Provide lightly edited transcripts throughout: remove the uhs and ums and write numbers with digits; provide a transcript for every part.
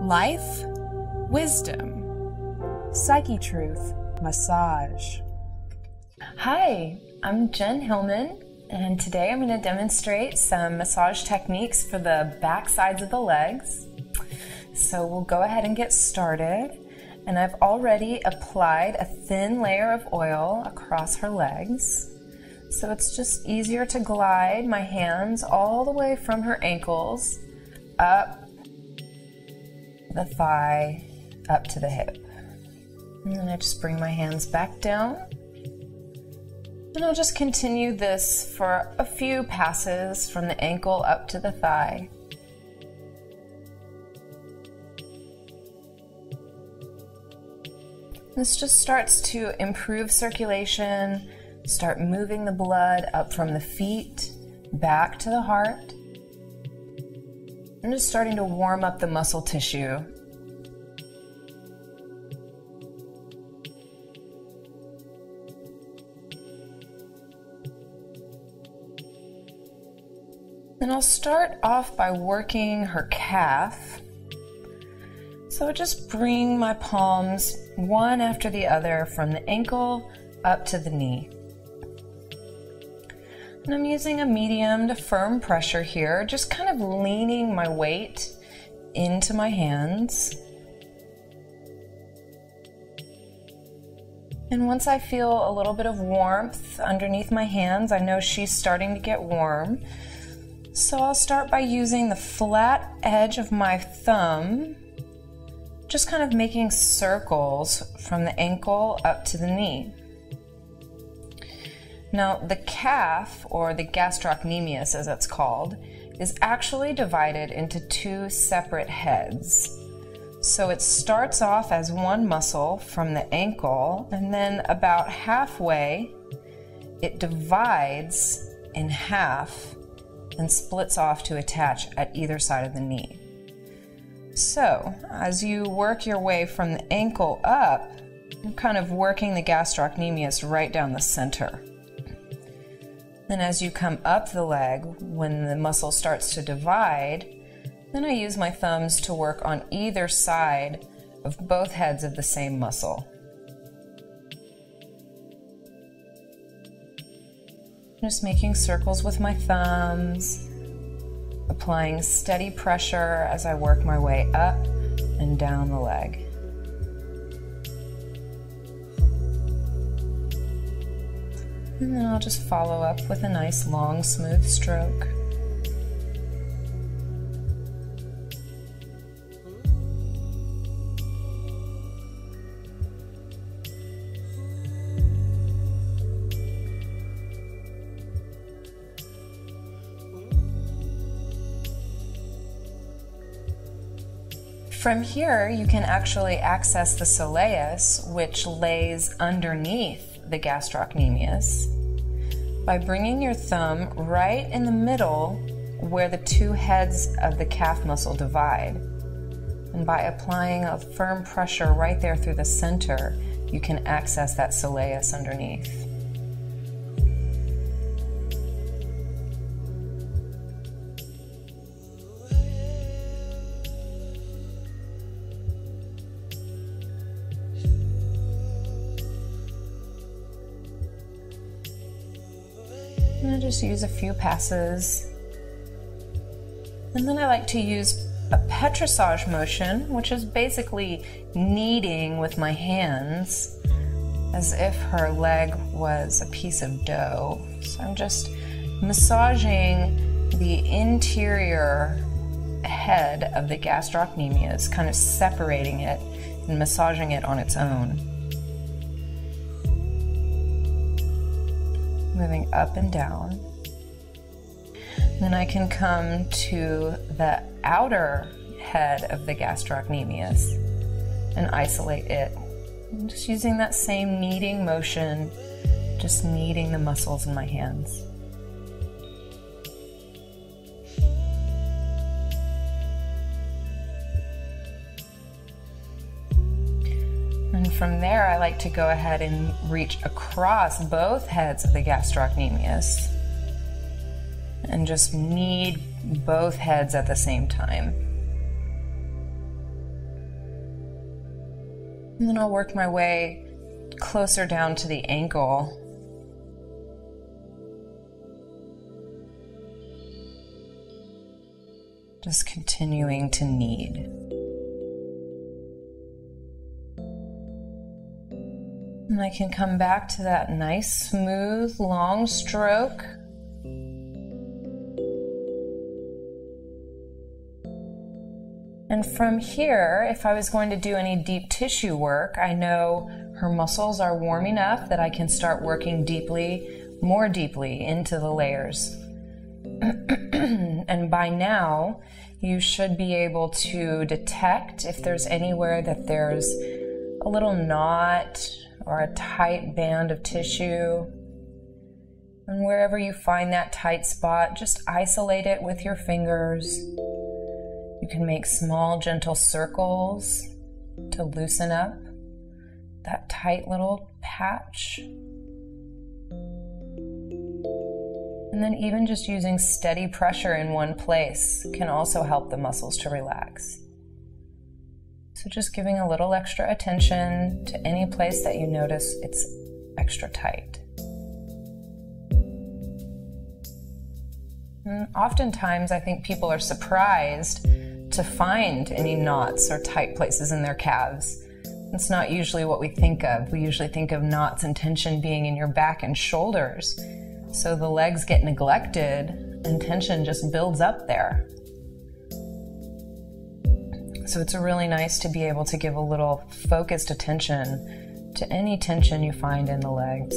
Life, wisdom, psyche truth, massage. Hi, I'm Jen Hillman, and today I'm going to demonstrate some massage techniques for the back sides of the legs. So we'll go ahead and get started. And I've already applied a thin layer of oil across her legs. So it's just easier to glide my hands all the way from her ankles up the thigh, up to the hip. And then I just bring my hands back down. And I'll just continue this for a few passes from the ankle up to the thigh. This just starts to improve circulation, start moving the blood up from the feet back to the heart. I'm just starting to warm up the muscle tissue. And I'll start off by working her calf. So I just bring my palms one after the other from the ankle up to the knee. And I'm using a medium to firm pressure here, just kind of leaning my weight into my hands. And once I feel a little bit of warmth underneath my hands, I know she's starting to get warm. So I'll start by using the flat edge of my thumb, just kind of making circles from the ankle up to the knee. Now, the calf, or the gastrocnemius as it's called, is actually divided into two separate heads. So it starts off as one muscle from the ankle, and then about halfway, it divides in half and splits off to attach at either side of the knee. So, as you work your way from the ankle up, you're kind of working the gastrocnemius right down the center. Then as you come up the leg, when the muscle starts to divide, then I use my thumbs to work on either side of both heads of the same muscle. Just making circles with my thumbs, applying steady pressure as I work my way up and down the leg. And then I'll just follow up with a nice long smooth stroke. From here, you can actually access the soleus, which lays underneath the gastrocnemius, by bringing your thumb right in the middle where the two heads of the calf muscle divide. And by applying a firm pressure right there through the center, you can access that soleus underneath. And I just use a few passes. And then I like to use a petrissage motion, which is basically kneading with my hands as if her leg was a piece of dough. So I'm just massaging the interior head of the gastrocnemius, kind of separating it and massaging it on its own. Moving up and down. Then I can come to the outer head of the gastrocnemius and isolate it. I'm just using that same kneading motion, just kneading the muscles in my hands. And from there, I like to go ahead and reach across both heads of the gastrocnemius and just knead both heads at the same time. And then I'll work my way closer down to the ankle. Just continuing to knead. And I can come back to that nice, smooth, long stroke. And from here, if I was going to do any deep tissue work, I know her muscles are warm enough that I can start working deeply, more deeply into the layers. And by now, you should be able to detect if there's anywhere that there's a little knot or a tight band of tissue. And wherever you find that tight spot, just isolate it with your fingers. You can make small, gentle circles to loosen up that tight little patch. And then even just using steady pressure in one place can also help the muscles to relax. So just giving a little extra attention to any place that you notice it's extra tight. And oftentimes I think people are surprised to find any knots or tight places in their calves. It's not usually what we think of. We usually think of knots and tension being in your back and shoulders. So the legs get neglected and tension just builds up there. So it's really nice to be able to give a little focused attention to any tension you find in the legs.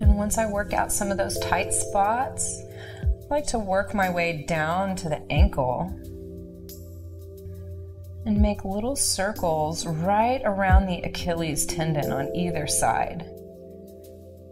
And once I work out some of those tight spots, I like to work my way down to the ankle and make little circles right around the Achilles tendon on either side.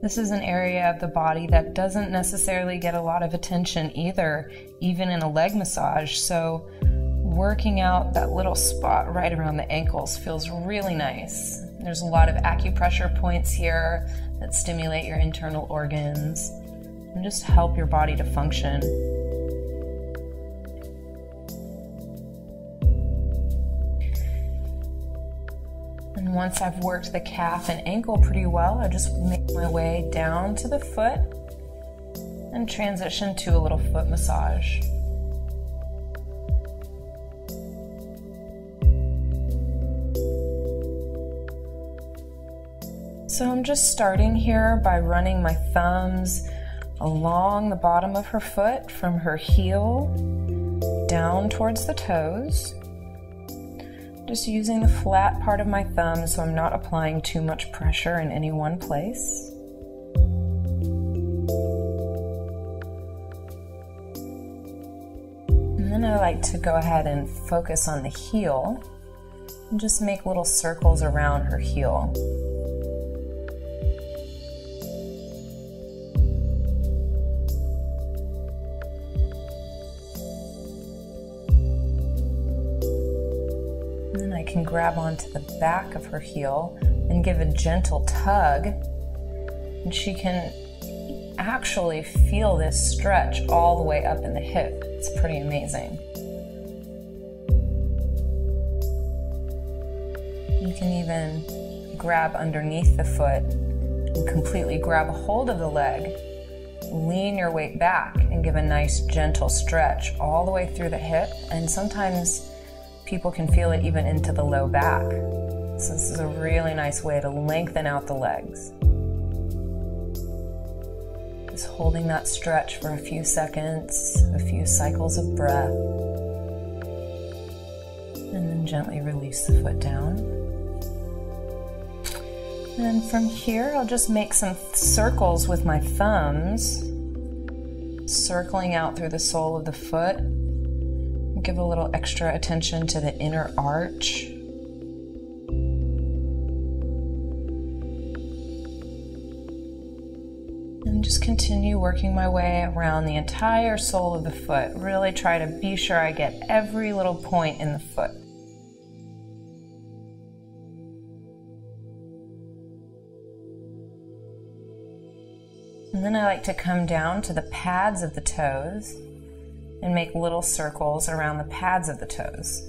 This is an area of the body that doesn't necessarily get a lot of attention either, even in a leg massage, so working out that little spot right around the ankles feels really nice. There's a lot of acupressure points here that stimulate your internal organs and just help your body to function. And once I've worked the calf and ankle pretty well, I just make my way down to the foot and transition to a little foot massage. So I'm just starting here by running my thumbs along the bottom of her foot from her heel down towards the toes. Just using the flat part of my thumb so I'm not applying too much pressure in any one place. And then I like to go ahead and focus on the heel and just make little circles around her heel. I can grab onto the back of her heel and give a gentle tug, and she can actually feel this stretch all the way up in the hip. It's pretty amazing. You can even grab underneath the foot and completely grab a hold of the leg, lean your weight back and give a nice gentle stretch all the way through the hip, and sometimes people can feel it even into the low back. So this is a really nice way to lengthen out the legs. Just holding that stretch for a few seconds, a few cycles of breath, and then gently release the foot down. And from here, I'll just make some circles with my thumbs, circling out through the sole of the foot. Give a little extra attention to the inner arch. And just continue working my way around the entire sole of the foot. Really try to be sure I get every little point in the foot. And then I like to come down to the pads of the toes and make little circles around the pads of the toes.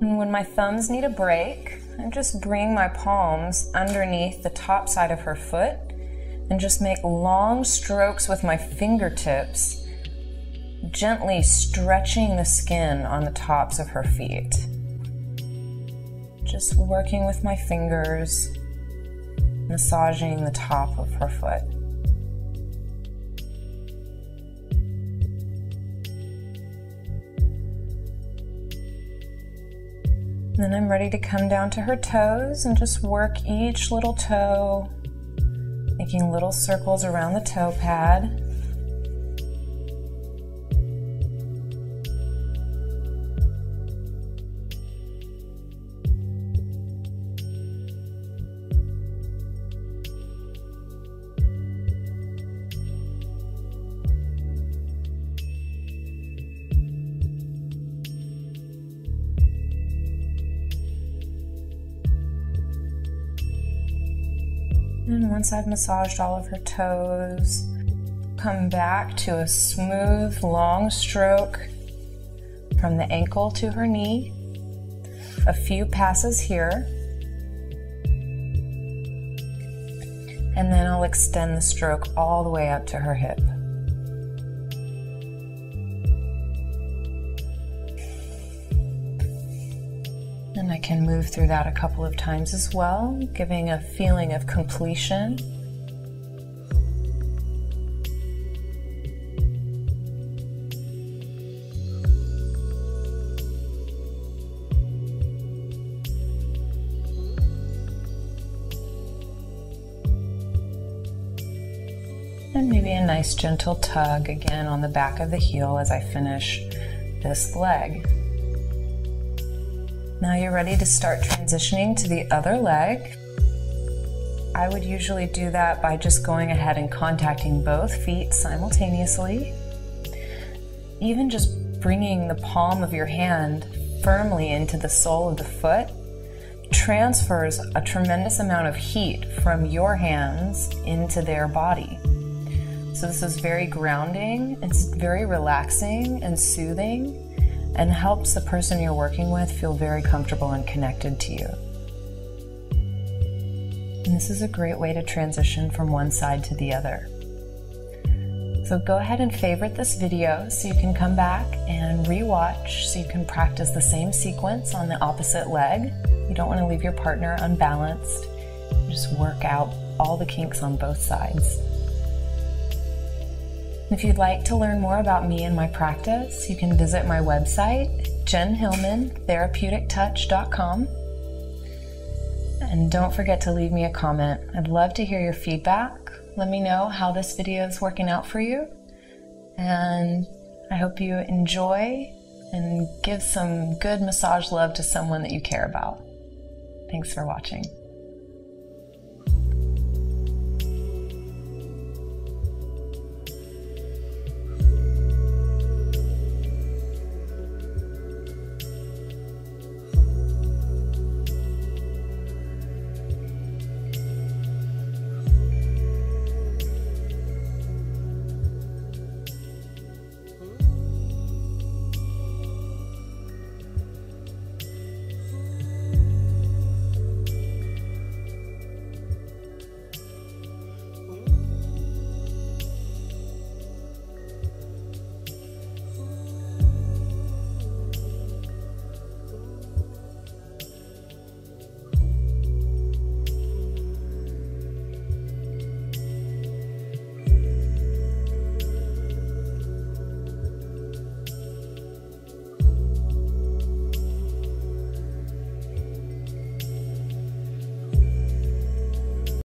And when my thumbs need a break, I just bring my palms underneath the top side of her foot and just make long strokes with my fingertips, gently stretching the skin on the tops of her feet. Just working with my fingers, massaging the top of her foot. Then I'm ready to come down to her toes and just work each little toe, making little circles around the toe pad. And once I've massaged all of her toes, come back to a smooth, long stroke from the ankle to her knee. A few passes here. And then I'll extend the stroke all the way up to her hip. And I can move through that a couple of times as well, giving a feeling of completion. And maybe a nice gentle tug again on the back of the heel as I finish this leg. Now you're ready to start transitioning to the other leg. I would usually do that by just going ahead and contacting both feet simultaneously. Even just bringing the palm of your hand firmly into the sole of the foot transfers a tremendous amount of heat from your hands into their body. So this is very grounding, it's very relaxing and soothing, and helps the person you're working with feel very comfortable and connected to you. And this is a great way to transition from one side to the other. So go ahead and favorite this video so you can come back and re-watch so you can practice the same sequence on the opposite leg. You don't want to leave your partner unbalanced. Just work out all the kinks on both sides. If you'd like to learn more about me and my practice, you can visit my website, jenhillmantherapeutictouch.com. And don't forget to leave me a comment. I'd love to hear your feedback. Let me know how this video is working out for you. And I hope you enjoy and give some good massage love to someone that you care about. Thanks for watching.